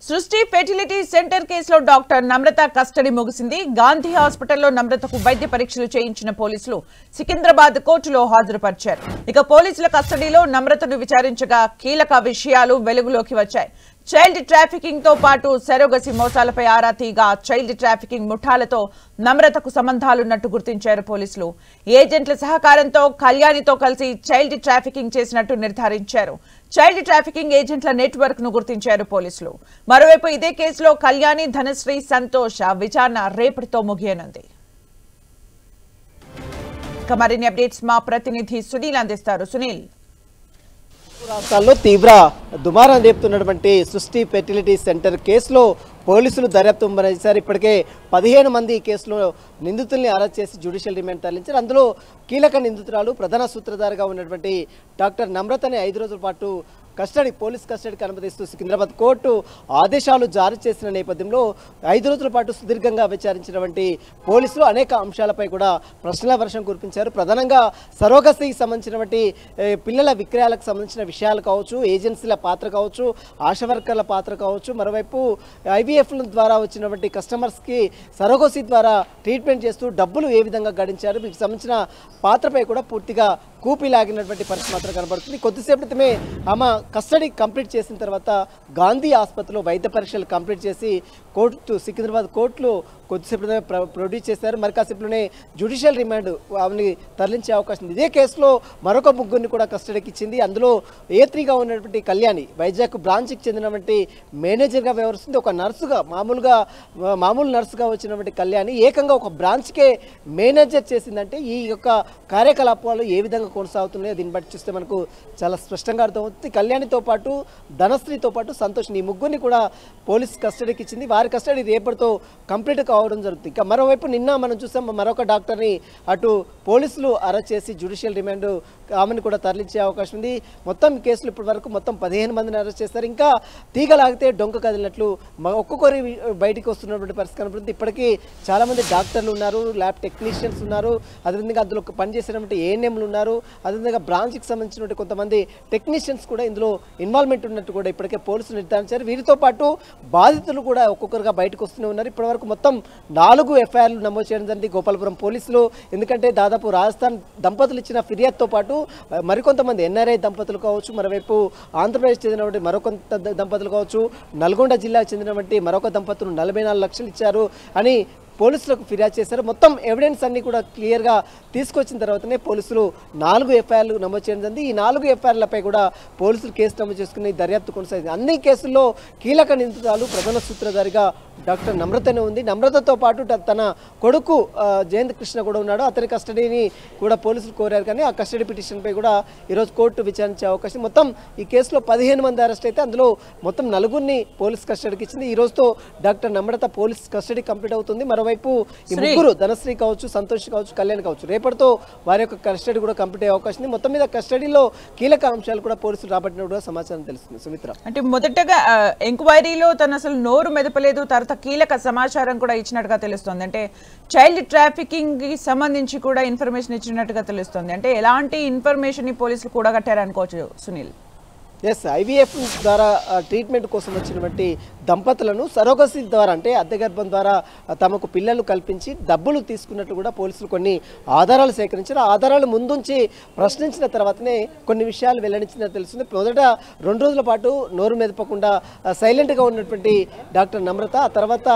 సృష్టి fertility centre కేసులో doctor నమ్రత custody ముగిసింది. గాంధీ హాస్పిటల్లో నమ్రతకు వైద్య పరీక్షలు చేయించిన పోలీసులు సికింద్రాబాద్ కోర్టులో హాజరుపరిచారు. ఇక పోలీసుల కస్టడీలో నమ్రతను విచారించగా కీలక విషయాలు వెలుగులోకి వచ్చాయి. చైల్డ్ ట్రాఫికింగ్ తో పాటు సరోగసి మోసాలపై ఆరా తీగా చైల్డ్ ట్రాఫికింగ్ ముఠాలతో నమ్రతకు సంబంధాలున్నట్టు గుర్తించారు పోలీసులు. ఏజెంట్ల సహకారంతో కళ్యాణితో కలిసి చైల్డ్ ట్రాఫికింగ్ చేసినట్టు నిర్ధారించారు. చైల్డ్ ట్రాఫికింగ్ ఏజెంట్ల నెట్వర్క్ ను గుర్తించారు పోలీసులు. మరోవైపు ఇదే కేసులో కళ్యాణి, ధనశ్రీ, సంతోష్ విచారణ రేపటితో ముగియనుంది. మరిన్ని అప్డేట్స్ మా ప్రతినిధి సునీల్ అందిస్తారు. సునీల్, రాష్ట్రాల్లో తీవ్ర దుమారం రేపుతున్నటువంటి సృష్టి ఫెర్టిలిటీ సెంటర్ కేసులో పోలీసులు దర్యాప్తు చేశారు. ఇప్పటికే 15 మంది ఈ కేసులో నిందితుల్ని అరెస్ట్ చేసి జ్యుడిషియల్ రిమాండ్ తరలించారు. అందులో కీలక నిందితురాలు, ప్రధాన సూత్రధారిగా ఉన్నటువంటి డాక్టర్ నమ్రతని 5 రోజుల పాటు పోలీస్ కస్టడీకి అనుమతిస్తూ సికింద్రాబాద్ కోర్టు ఆదేశాలు జారీ చేసిన నేపథ్యంలో 5 రోజుల పాటు సుదీర్ఘంగా విచారించినటువంటి పోలీసులు అనేక అంశాలపై కూడా ప్రశ్నల వర్షం కురిపించారు. ప్రధానంగా సరోగసికి సంబంధించినటువంటి పిల్లల విక్రయాలకు సంబంధించిన విషయాలు కావచ్చు, ఏజెన్సీల పాత్ర కావచ్చు, ఆశా వర్కర్ల పాత్ర కావచ్చు, మరోవైపు IVF ద్వారా వచ్చినటువంటి కస్టమర్స్కి సరోగసి ద్వారా ట్రీట్మెంట్ చేస్తూ డబ్బులు ఏ విధంగా గడించారు, వీటికి సంబంధించిన పాత్రపై కూడా పూర్తిగా కూపిలాగినటువంటి పరిస్థితి మాత్రం కనబడుతుంది. కొద్దిసేపు క్రితమే ఆమె కస్టడీ కంప్లీట్ చేసిన తర్వాత గాంధీ ఆసుపత్రిలో వైద్య పరీక్షలు కంప్లీట్ చేసి సికింద్రాబాద్ కోర్టులో కొద్దిసేపు ప్రొడ్యూస్ చేశారు. మరి కాసేపులోనే జ్యుడిషియల్ రిమాండ్ ఆమెని తరలించే అవకాశం ఉంది. ఇదే కేసులో మరొక ముగ్గురిని కూడా కస్టడీకి ఇచ్చింది. అందులో A3గా ఉన్నటువంటి కళ్యాణి వైజాగ్ బ్రాంచ్కి చెందినటువంటి మేనేజర్గా వ్యవహరిస్తుంది. ఒక నర్సుగా మామూలు నర్సుగా వచ్చినటువంటి కళ్యాణి ఏకంగా ఒక బ్రాంచ్కే మేనేజర్ చేసిందంటే ఈ యొక్క కార్యకలాపాలు ఏ విధంగా కొనసాగుతున్నాయో దీన్ని బట్టి చూస్తే మనకు చాలా స్పష్టంగా అర్థమవుతుంది. కళ్యాణితో పాటు ధనశ్రీతో పాటు సంతోష్, ఈ ముగ్గురిని కూడా పోలీస్ కస్టడీకి ఇచ్చింది. వారి కస్టడీ రేపటితో కంప్లీట్ కావడం జరుగుతుంది. ఇక మరోవైపు నిన్న మనం చూసాం మరొక డాక్టర్ని అటు పోలీసులు అరెస్ట్ చేసి జ్యుడిషియల్ రిమాండ్ ఆమెను కూడా తరలించే అవకాశం ఉంది. మొత్తం కేసులు ఇప్పటి వరకు మొత్తం 15 మందిని అరెస్ట్ చేస్తారు. ఇంకా తీగలాగితే డొంక కదిలినట్లు ఒక్కొక్కరి బయటికి వస్తున్నటువంటి పరిస్థితి కనబడుతుంది. ఇప్పటికీ చాలామంది డాక్టర్లు ఉన్నారు, ల్యాబ్ టెక్నీషియన్స్ ఉన్నారు, అదేవిధంగా అందులో పనిచేసినటువంటి ANMలు ఉన్నారు, అదేవిధంగా బ్రాంచ్కి సంబంధించినటువంటి కొంతమంది టెక్నీషియన్స్ కూడా ఇందులో ఇన్వాల్వ్మెంట్ ఉన్నట్టు కూడా ఇప్పటికే పోలీసులు నిర్ధారించారు. వీరితో పాటు బాధితులు కూడా ఒక్కొక్కరుగా బయటకు వస్తూనే ఉన్నారు. ఇప్పటివరకు మొత్తం 4 FIRలు నమోదు చేయడం జరిగింది గోపాలపురం పోలీసులు. ఎందుకంటే దాదాపు రాజస్థాన్ దంపతులు ఇచ్చిన ఫిర్యాదుతో పాటు మరికొంతమంది NRI దంపతులు కావచ్చు, మరోవైపు ఆంధ్రప్రదేశ్ చెందినటువంటి మరొకంత దంపతులు కావచ్చు, నల్గొండ జిల్లాకు చెందినటువంటి మరొక దంపతులు 44 లక్షలు ఇచ్చారు అని పోలీసులకు ఫిర్యాదు చేశారు. మొత్తం ఎవిడెన్స్ అన్ని కూడా క్లియర్గా తీసుకొచ్చిన తర్వాతనే పోలీసులు 4 FIRలు నమోదు చేయడం జరిగింది. ఈ 4 FIRలపై కూడా పోలీసులు కేసు నమోదు చేసుకుని దర్యాప్తు కొనసాగింది. అన్ని కేసుల్లో కీలక నిందితురాలు, ప్రధాన సూత్రధారిగా డాక్టర్ నమ్రతనే ఉంది. నమ్రతతో పాటు తన కొడుకు జయంత్ కృష్ణ కూడా ఉన్నాడు. అతని కస్టడీని కూడా పోలీసులు కోరారు. కానీ ఆ కస్టడీ పిటిషన్పై కూడా ఈరోజు కోర్టు విచారించే అవకాశం. మొత్తం ఈ కేసులో 15 మంది అరెస్ట్ అయితే అందులో మొత్తం 4గురిని పోలీస్ కస్టడీకి ఇచ్చింది. ఈ రోజుతో డాక్టర్ నమ్రత పోలీస్ కస్టడీ కంప్లీట్ అవుతుంది. మరోవైపు ఈ ముగ్గురు ధనశ్రీ కావచ్చు, సంతోష్ కావచ్చు, కళ్యాణ్ కావచ్చు రేపటితో వారి యొక్క కస్టడీ కూడా కంప్లీట్ అయ్యే అవకాశం ఉంది. మొత్తం మీద కస్టడీలో కీలక అంశాలు కూడా పోలీసులు రాబట్టినట్టు కూడా సమాచారం తెలుస్తుంది. సుమిత్ర, అంటే మొదటగా ఎంక్వైరీలో తను అసలు నోరు మెదపలేదు, తర్వాత కీలక సమాచారం కూడా ఇచ్చినట్టుగా తెలుస్తుంది. అంటే చైల్డ్ ట్రాఫికింగ్ కి సంబంధించి కూడా ఇన్ఫర్మేషన్ ఇచ్చినట్టుగా తెలుస్తుంది. అంటే ఎలాంటి ఇన్ఫర్మేషన్ ని పోలీసులు కూడగట్టారనుకోవచ్చు సునీల్? ఎస్, IVF ద్వారా ట్రీట్మెంట్ కోసం వచ్చినటువంటి దంపతులను సరోగసి ద్వారా అంటే అద్దె గర్భం ద్వారా తమకు పిల్లలు కల్పించి డబ్బులు తీసుకున్నట్లు కూడా పోలీసులు కొన్ని ఆధారాలు సేకరించారు. ఆ ఆధారాలు ముందుంచి ప్రశ్నించిన తర్వాతనే కొన్ని విషయాలు వెల్లడించిందని తెలుస్తుంది. మొదట 2 రోజుల పాటు నోరు మెదపకుండా సైలెంట్గా ఉన్నటువంటి డాక్టర్ నమ్రత ఆ తర్వాత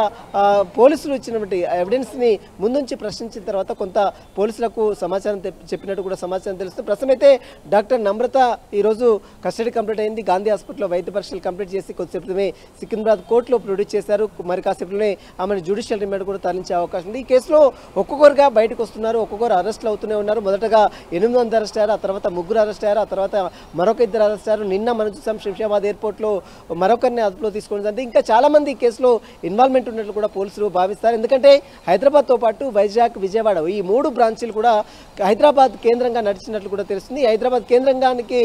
పోలీసులు ఇచ్చినటువంటి ఎవిడెన్స్ని ముందుంచి ప్రశ్నించిన తర్వాత కొంత పోలీసులకు సమాచారం చెప్పినట్టు కూడా సమాచారం తెలుస్తుంది. ప్రస్తుతం అయితే డాక్టర్ నమ్రత ఈరోజు కస్టడీ కంప్లీట్ అయింది. గాంధీ హాస్పిటల్లో వైద్య పరీక్షలు కంప్లీట్ చేసి కొద్దిసేపమే సికింద్రాబాద్ కోర్టులో ప్రొడ్యూస్ చేశారు. మరి కాసేపులోనే ఆమెను జ్యుడిషియల్ రిమాండ్ కూడా తరలించే అవకాశం ఉంది. ఈ కేసులో ఒక్కొక్కరుగా బయటకు వస్తున్నారు, ఒక్కొక్కరు అరెస్టులు అవుతూనే ఉన్నారు. మొదటగా 8 మంది అరెస్ట్ అయ్యారు, ఆ తర్వాత 3 అరెస్ట్ అయ్యారు, ఆ తర్వాత మరొక 2 అరెస్ట్ అయ్యారు. నిన్న మనం చూసాం శంషాబాద్ ఎయిర్పోర్ట్లో మరొకరిని అదుపులో తీసుకోవడం జరిగింది. ఇంకా చాలా మంది ఈ కేసులో ఇన్వాల్వ్మెంట్ ఉన్నట్లు కూడా పోలీసులు భావిస్తారు. ఎందుకంటే హైదరాబాద్తో పాటు వైజాగ్, విజయవాడ ఈ 3 బ్రాంచీలు కూడా హైదరాబాద్ కేంద్రంగా నడిచినట్లు కూడా తెలుస్తుంది. హైదరాబాద్ కేంద్రంగానికి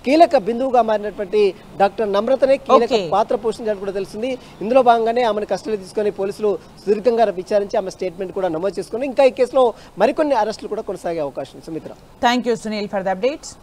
కీలక బిందువుగా మారినటువంటి డాక్టర్ నమ్రతనే కీలక పాత్ర పోషించాలని కూడా తెలుస్తుంది. ఇందులో భాగంగానే ఆమెను కస్టడీ తీసుకొని పోలీసులు సుదీర్ఘంగా విచారించి ఆమె స్టేట్మెంట్ కూడా నమోదు చేసుకుని ఇంకా ఈ కేసులో మరికొన్ని అరెస్టులు కూడా కొనసాగే అవకాశం. Sumitra, thank you Sunil for the updates.